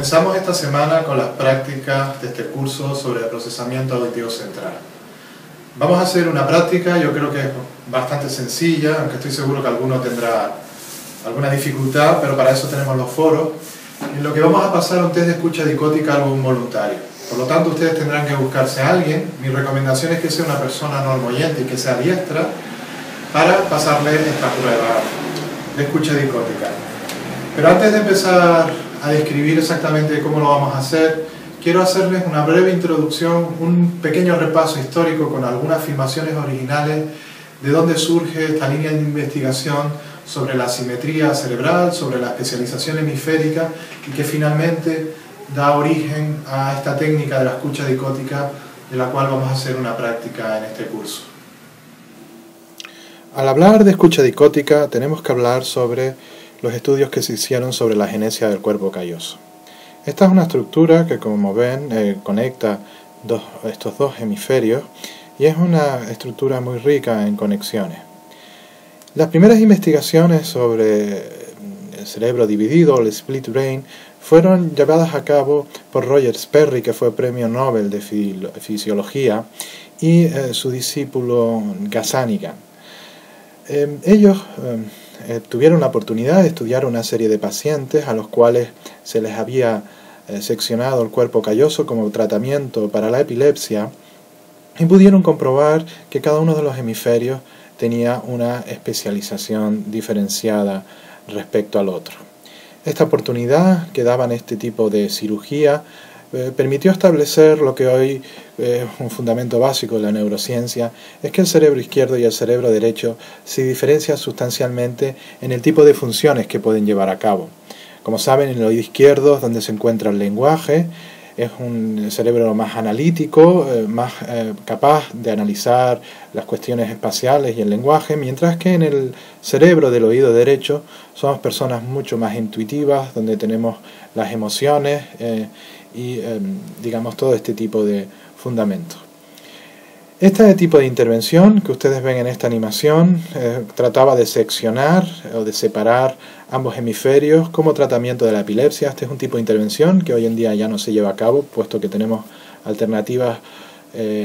Comenzamos esta semana con las prácticas de este curso sobre el procesamiento auditivo central. Vamos a hacer una práctica, yo creo que es bastante sencilla, aunque estoy seguro que alguno tendrá alguna dificultad, pero para eso tenemos los foros, en lo que vamos a pasar a un test de escucha dicótica algo involuntario. Por lo tanto, ustedes tendrán que buscarse a alguien. Mi recomendación es que sea una persona normoyente y que sea diestra para pasarle esta prueba de escucha dicótica. Pero antes de empezar a describir exactamente cómo lo vamos a hacer, quiero hacerles una breve introducción, un pequeño repaso histórico con algunas afirmaciones originales de dónde surge esta línea de investigación sobre la asimetría cerebral, sobre la especialización hemisférica y que finalmente da origen a esta técnica de la escucha dicótica de la cual vamos a hacer una práctica en este curso. Al hablar de escucha dicótica tenemos que hablar sobre los estudios que se hicieron sobre la genesia del cuerpo calloso. Esta es una estructura que, como ven, conecta estos dos hemisferios y es una estructura muy rica en conexiones. Las primeras investigaciones sobre el cerebro dividido, el split brain, fueron llevadas a cabo por Roger Sperry, que fue premio Nobel de Fisiología, y su discípulo Gazzaniga. Ellos tuvieron la oportunidad de estudiar una serie de pacientes a los cuales se les había seccionado el cuerpo calloso como tratamiento para la epilepsia y pudieron comprobar que cada uno de los hemisferios tenía una especialización diferenciada respecto al otro. Esta oportunidad que daban este tipo de cirugía permitió establecer lo que hoy es un fundamento básico de la neurociencia, es que el cerebro izquierdo y el cerebro derecho se diferencian sustancialmente en el tipo de funciones que pueden llevar a cabo. Como saben, en el oído izquierdo es donde se encuentra el lenguaje, es un cerebro más analítico, más capaz de analizar las cuestiones espaciales y el lenguaje, mientras que en el cerebro del oído derecho somos personas mucho más intuitivas, donde tenemos las emociones y digamos todo este tipo de fundamentos. Este tipo de intervención que ustedes ven en esta animación trataba de seccionar o de separar ambos hemisferios como tratamiento de la epilepsia. Este es un tipo de intervención que hoy en día ya no se lleva a cabo, puesto que tenemos alternativas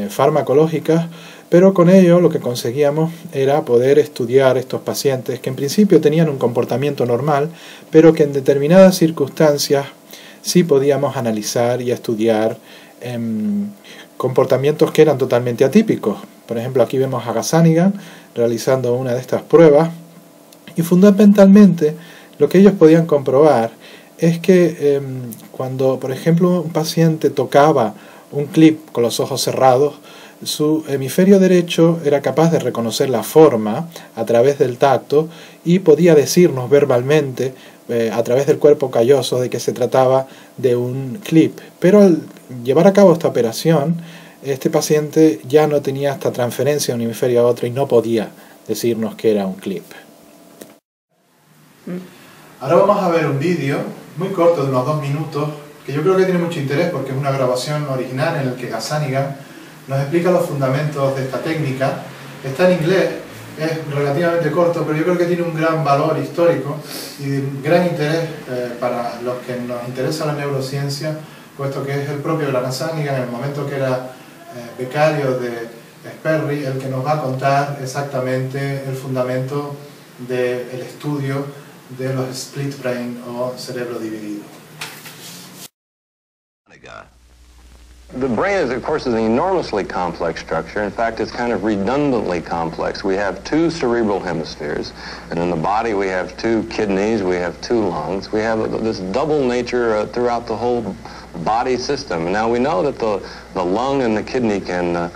farmacológicas, pero con ello lo que conseguíamos era poder estudiar estos pacientes que en principio tenían un comportamiento normal, pero que en determinadas circunstancias sí podíamos analizar y estudiar comportamientos que eran totalmente atípicos. Por ejemplo, aquí vemos a Gazzaniga realizando una de estas pruebas y fundamentalmente lo que ellos podían comprobar es que cuando, por ejemplo, un paciente tocaba un clip con los ojos cerrados, su hemisferio derecho era capaz de reconocer la forma a través del tacto y podía decirnos verbalmente a través del cuerpo calloso de que se trataba de un clip. Pero al llevar a cabo esta operación, este paciente ya no tenía esta transferencia de un hemisferio a otro y no podía decirnos que era un clip. Ahora vamos a ver un vídeo muy corto de unos 2 minutos que yo creo que tiene mucho interés porque es una grabación original en la que Gazzaniga nos explica los fundamentos de esta técnica. Está en inglés, es relativamente corto, pero yo creo que tiene un gran valor histórico y un gran interés para los que nos interesa la neurociencia, puesto que es el propio Gazzaniga, en el momento que era becario de Sperry, el que nos va a contar exactamente el fundamento del estudio de los split brain o cerebro dividido. The brain is, of course, is an enormously complex structure. In fact, it's kind of redundantly complex. We have 2 cerebral hemispheres, and in the body we have 2 kidneys, we have 2 lungs. We have this double nature throughout the whole body system. And now we know that the lung and the kidney can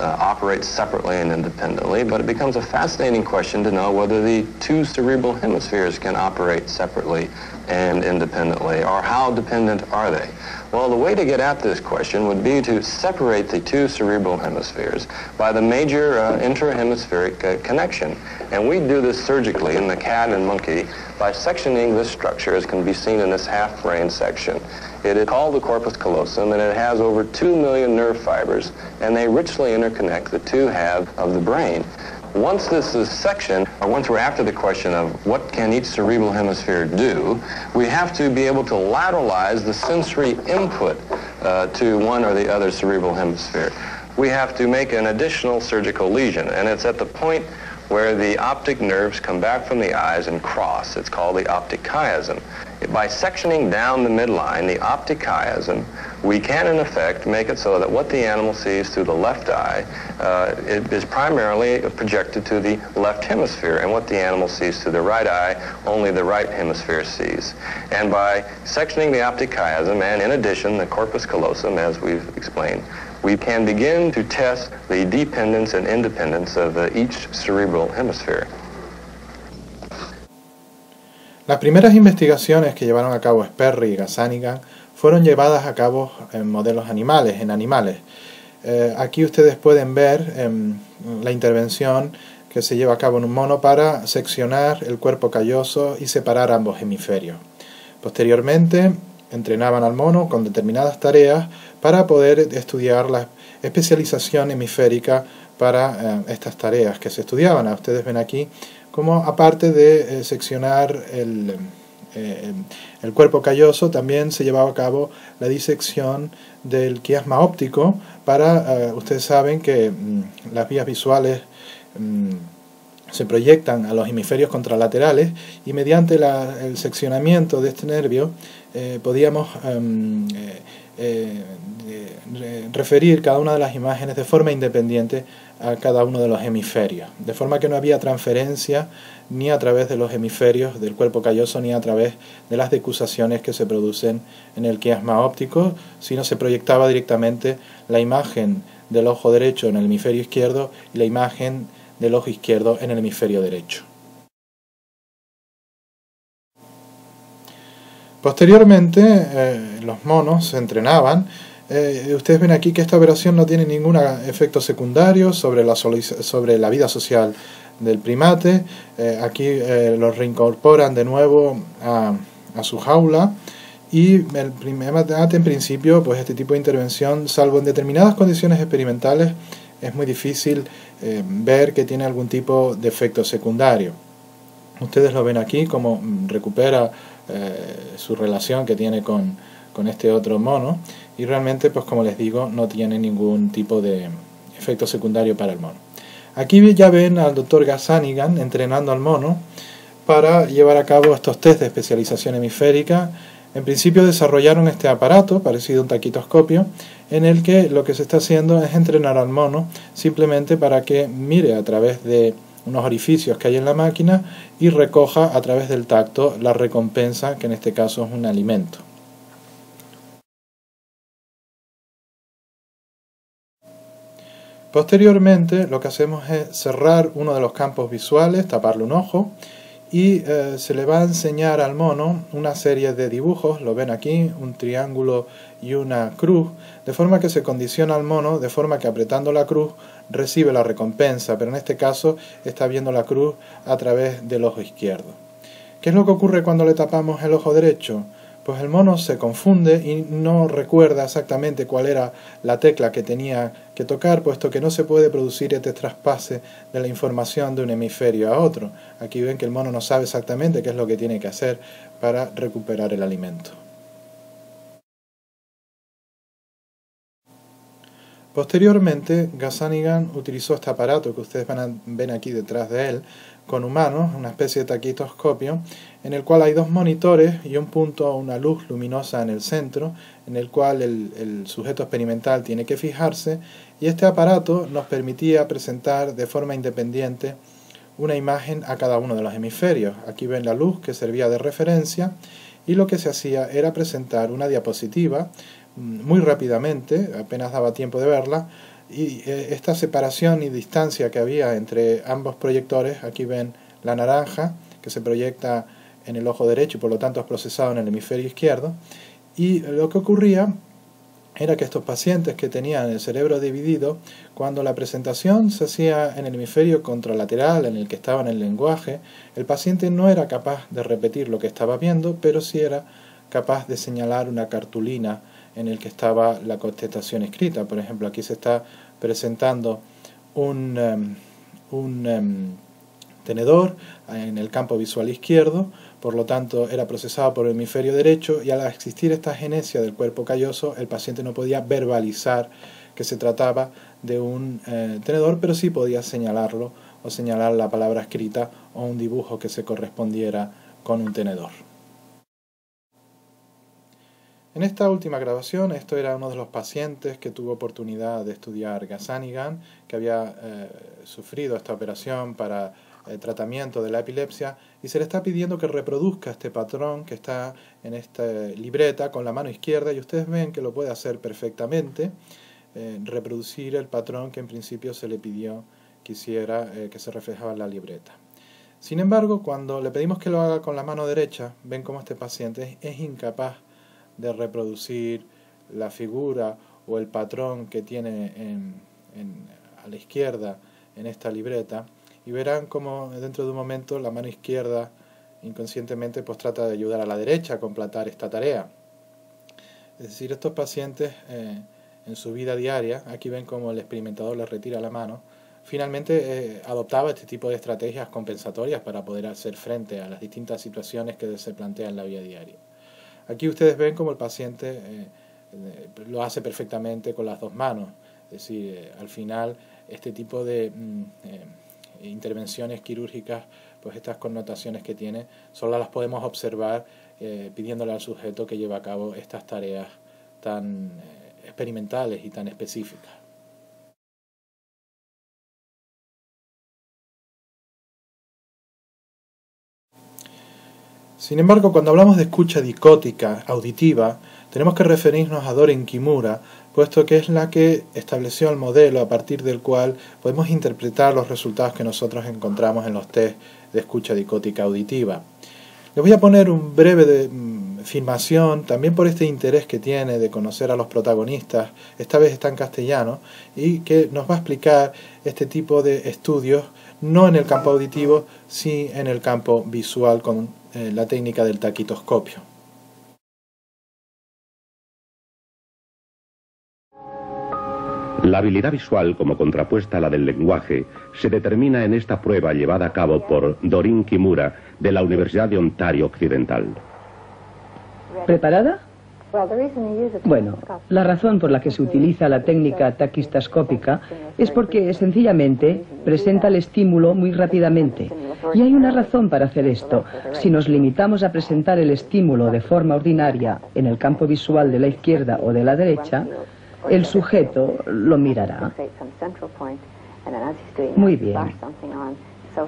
operate separately and independently, but it becomes a fascinating question to know whether the 2 cerebral hemispheres can operate separately and independently, or how dependent are they? Well, the way to get at this question would be to separate the 2 cerebral hemispheres by the major intrahemispheric connection. And we do this surgically in the cat and monkey by sectioning this structure, as can be seen in this half-brain section. It is called the corpus callosum, and it has over 2 million nerve fibers, and they richly interconnect the 2 halves of the brain. Once this is sectioned, or once we're after the question of what can each cerebral hemisphere do, we have to be able to lateralize the sensory input to one or the other cerebral hemisphere. We have to make an additional surgical lesion, and it's at the point where the optic nerves come back from the eyes and cross. It's called the optic chiasm. By sectioning down the midline, the optic chiasm, we can in effect make it so that what the animal sees through the left eye it is primarily projected to the left hemisphere, and what the animal sees through the right eye, only the right hemisphere sees. And by sectioning the optic chiasm, and in addition the corpus callosum, as we've explained, we can begin to test the dependence and independence of each cerebral hemisphere. Las primeras investigaciones que llevaron a cabo Sperry y Gazzaniga fueron llevadas a cabo en modelos animales, aquí ustedes pueden ver la intervención que se lleva a cabo en un mono para seccionar el cuerpo calloso y separar ambos hemisferios. Posteriormente, entrenaban al mono con determinadas tareas para poder estudiar la especialización hemisférica para estas tareas que se estudiaban. Ustedes ven aquí como aparte de seccionar el cuerpo calloso, también se llevaba a cabo la disección del quiasma óptico para, ustedes saben que las vías visuales se proyectan a los hemisferios contralaterales, y mediante el seccionamiento de este nervio podíamos referir cada una de las imágenes de forma independiente a cada uno de los hemisferios, de forma que no había transferencia ni a través de los hemisferios del cuerpo calloso ni a través de las decusaciones que se producen en el quiasma óptico, sino se proyectaba directamente la imagen del ojo derecho en el hemisferio izquierdo y la imagen del ojo izquierdo en el hemisferio derecho. Posteriormente, los monos se entrenaban. Ustedes ven aquí que esta operación no tiene ningún efecto secundario sobre la vida social del primate. Aquí los reincorporan de nuevo a su jaula, y el primate en principio, pues este tipo de intervención, salvo en determinadas condiciones experimentales, es muy difícil ver que tiene algún tipo de efecto secundario. Ustedes lo ven aquí como recupera su relación que tiene con este otro mono, y realmente, pues como les digo, no tiene ningún tipo de efecto secundario para el mono. Aquí ya ven al doctor Gazzaniga entrenando al mono para llevar a cabo estos test de especialización hemisférica. En principio desarrollaron este aparato parecido a un taquitoscopio, en el que lo que se está haciendo es entrenar al mono simplemente para que mire a través de unos orificios que hay en la máquina y recoja a través del tacto la recompensa, que en este caso es un alimento. Posteriormente, lo que hacemos es cerrar uno de los campos visuales, taparle un ojo, y se le va a enseñar al mono una serie de dibujos, lo ven aquí, un triángulo y una cruz, de forma que se condiciona al mono, de forma que apretando la cruz recibe la recompensa, pero en este caso está viendo la cruz a través del ojo izquierdo. ¿Qué es lo que ocurre cuando le tapamos el ojo derecho? Pues el mono se confunde y no recuerda exactamente cuál era la tecla que tenía que tocar, puesto que no se puede producir este traspase de la información de un hemisferio a otro. Aquí ven que el mono no sabe exactamente qué es lo que tiene que hacer para recuperar el alimento. Posteriormente, Gazzaniga utilizó este aparato que ustedes ven aquí detrás de él, con humanos, una especie de taquitoscopio, en el cual hay dos monitores y un punto, una luz luminosa en el centro, en el cual el sujeto experimental tiene que fijarse, y este aparato nos permitía presentar de forma independiente una imagen a cada uno de los hemisferios. Aquí ven la luz que servía de referencia, y lo que se hacía era presentar una diapositiva muy rápidamente, apenas daba tiempo de verla, y esta separación y distancia que había entre ambos proyectores, aquí ven la naranja que se proyecta en el ojo derecho y por lo tanto es procesado en el hemisferio izquierdo, y lo que ocurría era que estos pacientes que tenían el cerebro dividido, cuando la presentación se hacía en el hemisferio contralateral en el que estaba en el lenguaje, el paciente no era capaz de repetir lo que estaba viendo, pero sí era capaz de señalar una cartulina en el que estaba la contestación escrita. Por ejemplo, aquí se está presentando un un tenedor en el campo visual izquierdo, por lo tanto era procesado por el hemisferio derecho, y al existir esta agenesia del cuerpo calloso, el paciente no podía verbalizar que se trataba de un tenedor, pero sí podía señalarlo o señalar la palabra escrita o un dibujo que se correspondiera con un tenedor. En esta última grabación, esto era uno de los pacientes que tuvo oportunidad de estudiar Ghazanigan, que había sufrido esta operación para tratamiento de la epilepsia, y se le está pidiendo que reproduzca este patrón que está en esta libreta con la mano izquierda, y ustedes ven que lo puede hacer perfectamente, reproducir el patrón que en principio se le pidió que hiciera, que se reflejaba en la libreta. Sin embargo, cuando le pedimos que lo haga con la mano derecha, ven cómo este paciente es incapaz de reproducir la figura o el patrón que tiene a la izquierda en esta libreta, y verán como dentro de un momento la mano izquierda inconscientemente pues trata de ayudar a la derecha a completar esta tarea. Es decir, estos pacientes en su vida diaria, aquí ven como el experimentador les retira la mano, finalmente adoptaba este tipo de estrategias compensatorias para poder hacer frente a las distintas situaciones que se plantean en la vida diaria. Aquí ustedes ven como el paciente lo hace perfectamente con las dos manos. Es decir, al final este tipo de intervenciones quirúrgicas, pues estas connotaciones que tiene, solo las podemos observar pidiéndole al sujeto que lleve a cabo estas tareas tan experimentales y tan específicas. Sin embargo, cuando hablamos de escucha dicótica auditiva, tenemos que referirnos a Doren Kimura, puesto que es la que estableció el modelo a partir del cual podemos interpretar los resultados que nosotros encontramos en los test de escucha dicótica auditiva. Les voy a poner un breve filmación, también por este interés que tiene de conocer a los protagonistas, esta vez está en castellano, y que nos va a explicar este tipo de estudios, no en el campo auditivo, sino en el campo visual con la técnica del taquitoscopio. La habilidad visual, como contrapuesta a la del lenguaje, se determina en esta prueba llevada a cabo por Doren Kimura de la Universidad de Ontario Occidental. ¿Preparada? Bueno, la razón por la que se utiliza la técnica taquistascópica es porque sencillamente presenta el estímulo muy rápidamente. Y hay una razón para hacer esto. Si nos limitamos a presentar el estímulo de forma ordinaria en el campo visual de la izquierda o de la derecha, el sujeto lo mirará. Muy bien.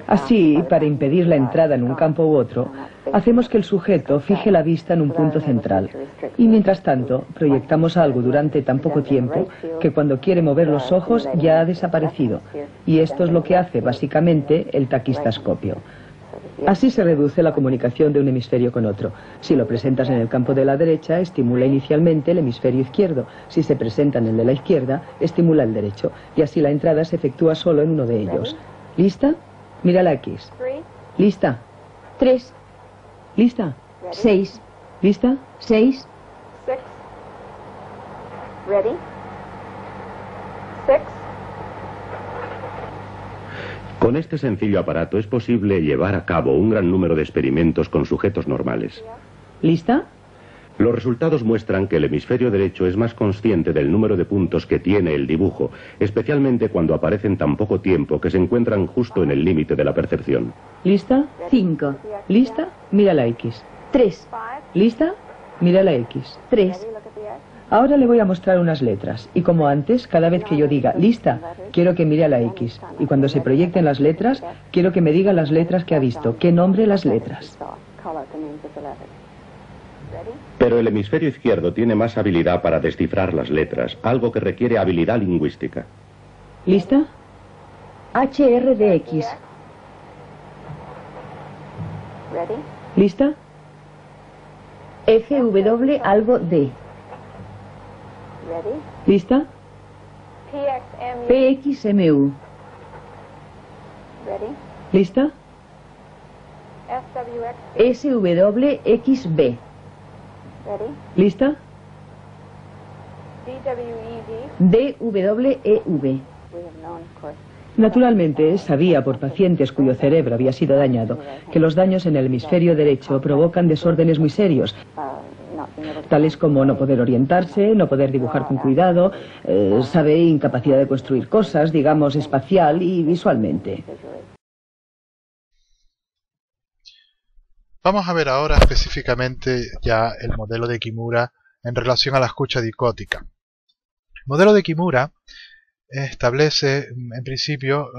Así, para impedir la entrada en un campo u otro, hacemos que el sujeto fije la vista en un punto central. Y mientras tanto, proyectamos algo durante tan poco tiempo que cuando quiere mover los ojos ya ha desaparecido. Y esto es lo que hace básicamente el taquistascopio. Así se reduce la comunicación de un hemisferio con otro. Si lo presentas en el campo de la derecha, estimula inicialmente el hemisferio izquierdo. Si se presenta en el de la izquierda, estimula el derecho. Y así la entrada se efectúa solo en uno de ellos. ¿Lista? Mira la X. ¿Lista? 3. ¿Lista? 6. ¿Lista? 6. 6. Ready? 6. Con este sencillo aparato es posible llevar a cabo un gran número de experimentos con sujetos normales. ¿Lista? Los resultados muestran que el hemisferio derecho es más consciente del número de puntos que tiene el dibujo, especialmente cuando aparecen tan poco tiempo que se encuentran justo en el límite de la percepción. ¿Lista? 5. ¿Lista? Mira la X. 3. ¿Lista? Mira la X. 3. Ahora le voy a mostrar unas letras. Y como antes, cada vez que yo diga lista, quiero que mire a la X. Y cuando se proyecten las letras, quiero que me diga las letras que ha visto, que nombre las letras. Pero el hemisferio izquierdo tiene más habilidad para descifrar las letras, algo que requiere habilidad lingüística. ¿Lista? HRDX. ¿Lista? FW algo D. ¿Lista? PXMU. ¿Lista? SWXB. ¿Lista? DWEV. Naturalmente, sabía por pacientes cuyo cerebro había sido dañado que los daños en el hemisferio derecho provocan desórdenes muy serios, tales como no poder orientarse, no poder dibujar con cuidado, sabe, incapacidad de construir cosas, digamos, espacial y visualmente. Vamos a ver ahora específicamente ya el modelo de Kimura en relación a la escucha dicótica. El modelo de Kimura establece, en principio,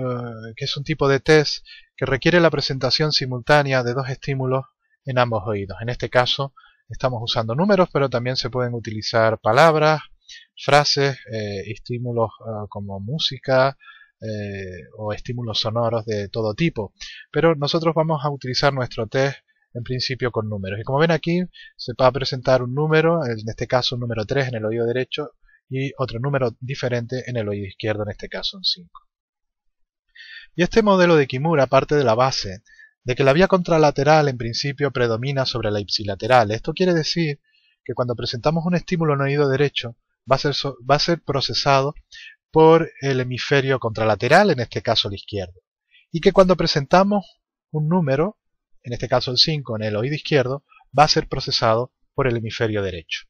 que es un tipo de test que requiere la presentación simultánea de dos estímulos en ambos oídos. En este caso, estamos usando números, pero también se pueden utilizar palabras, frases, estímulos como música o estímulos sonoros de todo tipo. Pero nosotros vamos a utilizar nuestro test en principio con números. Y como ven aquí, se va a presentar un número, en este caso un número 3 en el oído derecho, y otro número diferente en el oído izquierdo, en este caso un 5. Y este modelo de Kimura parte de la base de que la vía contralateral en principio predomina sobre la ipsilateral. Esto quiere decir que cuando presentamos un estímulo en el oído derecho va a ser procesado por el hemisferio contralateral, en este caso el izquierdo. Y que cuando presentamos un número, en este caso el 5 en el oído izquierdo, va a ser procesado por el hemisferio derecho.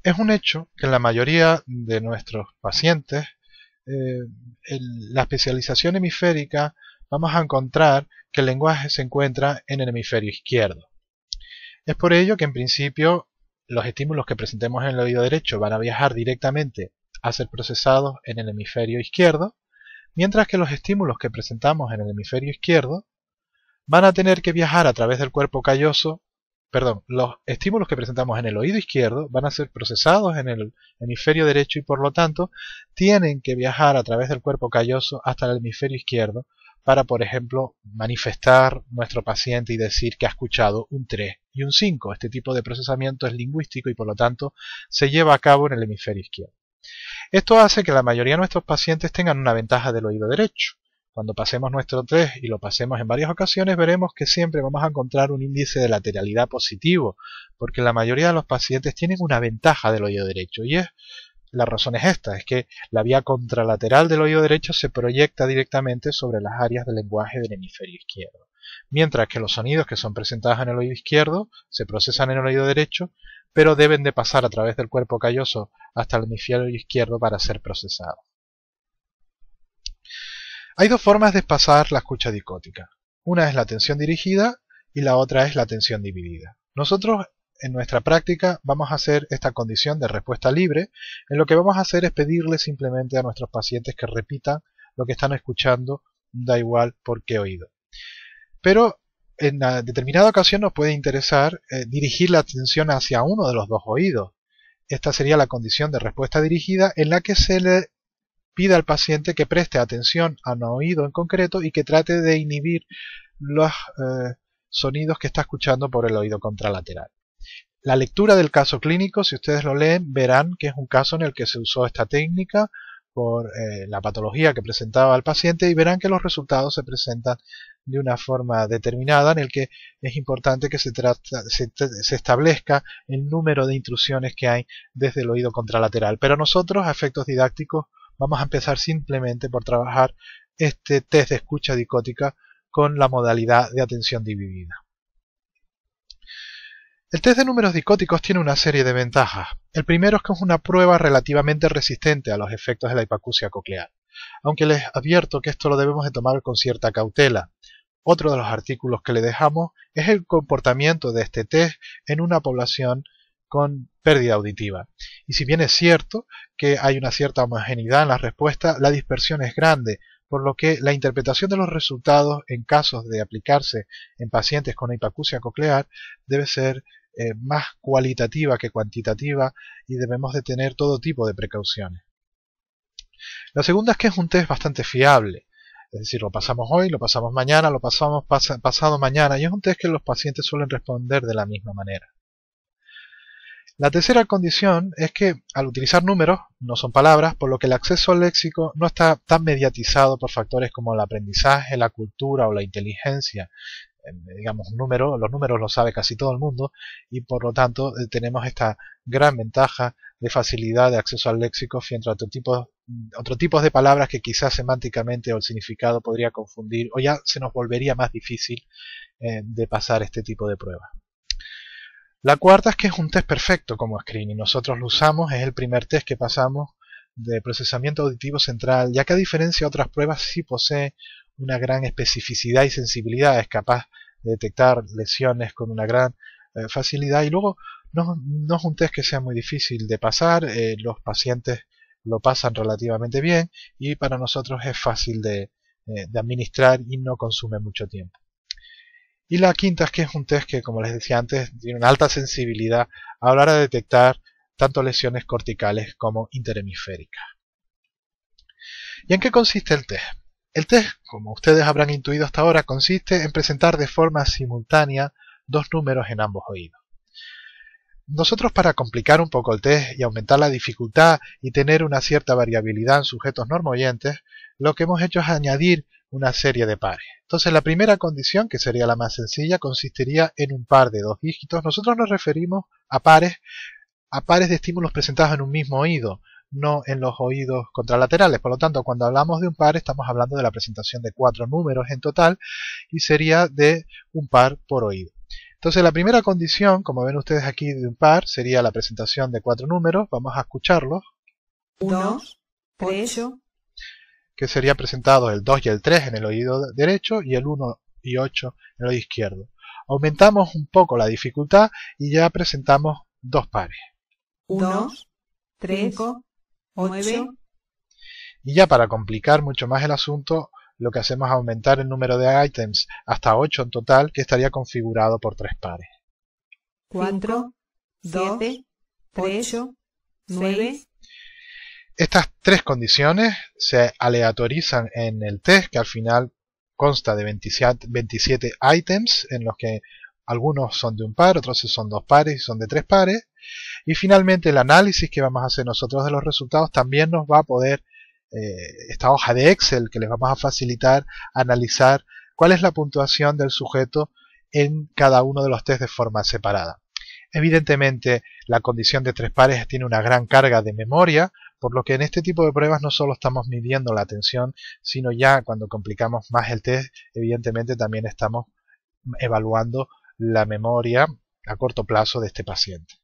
Es un hecho que en la mayoría de nuestros pacientes la especialización hemisférica vamos a encontrar que el lenguaje se encuentra en el hemisferio izquierdo. Es por ello que en principio los estímulos que presentemos en el oído derecho van a viajar directamente a ser procesados en el hemisferio izquierdo, mientras que los estímulos que presentamos en el hemisferio izquierdo van a tener que viajar a través del cuerpo calloso. Los estímulos que presentamos en el oído izquierdo van a ser procesados en el hemisferio derecho y por lo tanto tienen que viajar a través del cuerpo calloso hasta el hemisferio izquierdo para, por ejemplo, manifestar nuestro paciente y decir que ha escuchado un 3 y un 5. Este tipo de procesamiento es lingüístico y por lo tanto se lleva a cabo en el hemisferio izquierdo. Esto hace que la mayoría de nuestros pacientes tengan una ventaja del oído derecho. Cuando pasemos nuestro test y lo pasemos en varias ocasiones, veremos que siempre vamos a encontrar un índice de lateralidad positivo, porque la mayoría de los pacientes tienen una ventaja del oído derecho, y la razón es esta, es que la vía contralateral del oído derecho se proyecta directamente sobre las áreas del lenguaje del hemisferio izquierdo, mientras que los sonidos que son presentados en el oído izquierdo se procesan en el oído derecho, pero deben de pasar a través del cuerpo calloso hasta el hemisferio izquierdo para ser procesados. Hay dos formas de pasar la escucha dicótica. Una es la atención dirigida y la otra es la atención dividida. Nosotros en nuestra práctica vamos a hacer esta condición de respuesta libre. En lo que vamos a hacer es pedirle simplemente a nuestros pacientes que repitan lo que están escuchando, da igual por qué oído. Pero en una determinada ocasión nos puede interesar dirigir la atención hacia uno de los dos oídos. Esta sería la condición de respuesta dirigida en la que se le pide al paciente que preste atención a un oído en concreto y que trate de inhibir los sonidos que está escuchando por el oído contralateral. La lectura del caso clínico, si ustedes lo leen, verán que es un caso en el que se usó esta técnica por la patología que presentaba el paciente y verán que los resultados se presentan de una forma determinada en el que es importante que se establezca el número de intrusiones que hay desde el oído contralateral. Pero nosotros, a efectos didácticos, vamos a empezar simplemente por trabajar este test de escucha dicótica con la modalidad de atención dividida. El test de números dicóticos tiene una serie de ventajas. El primero es que es una prueba relativamente resistente a los efectos de la hipacusia coclear, aunque les advierto que esto lo debemos de tomar con cierta cautela. Otro de los artículos que le dejamos es el comportamiento de este test en una población con pérdida auditiva. Y si bien es cierto que hay una cierta homogeneidad en la respuesta, la dispersión es grande, por lo que la interpretación de los resultados en casos de aplicarse en pacientes con hipacusia coclear debe ser más cualitativa que cuantitativa y debemos de tener todo tipo de precauciones. La segunda es que es un test bastante fiable, es decir, lo pasamos hoy, lo pasamos mañana, lo pasamos pasado mañana y es un test que los pacientes suelen responder de la misma manera. La tercera condición es que al utilizar números, no son palabras, por lo que el acceso al léxico no está tan mediatizado por factores como el aprendizaje, la cultura o la inteligencia. digamos, los números los sabe casi todo el mundo, y por lo tanto tenemos esta gran ventaja de facilidad de acceso al léxico frente a otro tipos de palabras que quizás semánticamente o el significado podría confundir, o ya se nos volvería más difícil de pasar este tipo de pruebas. La cuarta es que es un test perfecto como screening. Nosotros lo usamos, es el primer test que pasamos de procesamiento auditivo central, ya que a diferencia de otras pruebas sí posee una gran especificidad y sensibilidad, es capaz de detectar lesiones con una gran facilidad, y luego no es un test que sea muy difícil de pasar, los pacientes lo pasan relativamente bien y para nosotros es fácil de administrar y no consume mucho tiempo. Y la quinta es que es un test que, como les decía antes, tiene una alta sensibilidad a la hora de detectar tanto lesiones corticales como interhemisféricas. ¿Y en qué consiste el test? El test, como ustedes habrán intuido hasta ahora, consiste en presentar de forma simultánea dos números en ambos oídos. Nosotros, para complicar un poco el test y aumentar la dificultad y tener una cierta variabilidad en sujetos normoyentes, lo que hemos hecho es añadir una serie de pares. Entonces, la primera condición, que sería la más sencilla, consistiría en un par de 2 dígitos. Nosotros nos referimos a pares de estímulos presentados en un mismo oído, no en los oídos contralaterales. Por lo tanto, cuando hablamos de un par, estamos hablando de la presentación de 4 números en total y sería de un par por oído. Entonces, la primera condición, como ven ustedes aquí, de un par, sería la presentación de 4 números. Vamos a escucharlos. 1, 8. Que sería presentado el 2 y el 3 en el oído derecho y el 1 y 8 en el oído izquierdo. Aumentamos un poco la dificultad y ya presentamos 2 pares. 1, 3, 9. Y ya para complicar mucho más el asunto, lo que hacemos es aumentar el número de ítems hasta 8 en total, que estaría configurado por 3 pares. 4, 7, 8, 9. Estas 3 condiciones se aleatorizan en el test, que al final consta de 27 ítems, en los que algunos son de un par, otros son 2 pares y son de 3 pares. Y finalmente el análisis que vamos a hacer nosotros de los resultados también nos va a poder, esta hoja de Excel que les vamos a facilitar, analizar cuál es la puntuación del sujeto en cada uno de los test de forma separada. Evidentemente, la condición de 3 pares tiene una gran carga de memoria, por lo que en este tipo de pruebas no solo estamos midiendo la atención, sino ya cuando complicamos más el test, evidentemente también estamos evaluando la memoria a corto plazo de este paciente.